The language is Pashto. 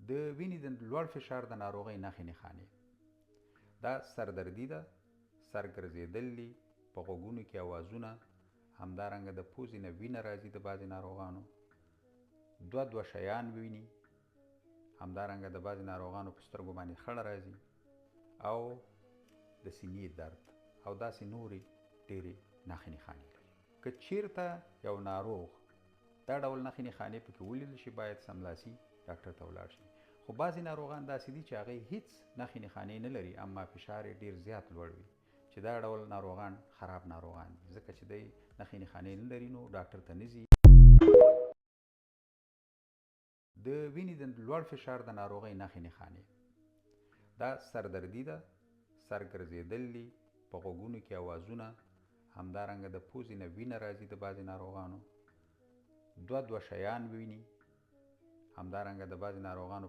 د وینې د لوړ فشار د ناروغۍ نښې نښانې دا سردردي ده، سر ګرځېدل دي، په غوږونو کې اوازونه، همدارنګه د پوزې نه وینه راځي د بعضې ناروغانو، دوه شیان ویني، همدارنګه د بعضې ناروغانو په سترګو باندې خړه راځي او د سینې درد او داسې نورې ډېرې نښې نښانې لري. که چیرته یو ناروغ دا ډول نښې نښانې پکې ولیدل شي باید سملاسي ډاکټر ته ولاړ شي. خو بعضې ناروغان داسې دي چې هغې هیڅ نښې نښانې نه لري اما فشار یې ډېر زیات لوړ وي چې دا ډول ناروغان خراب ناروغان دي، ځکه چې دی نښې نښانې نه لري نو ډاکټر ته نه ځي. د وینې د لوړ فشار د ناروغۍ نښې نښانې دا سردردي ده، سر ګرځېدل دي، په غوږونو کې اوازونه، همدارنګه د پوزې نه وینه راځي د بعضې ناروغانو، دوه شیان ویني، همدارنګه د بعضې ناروغانو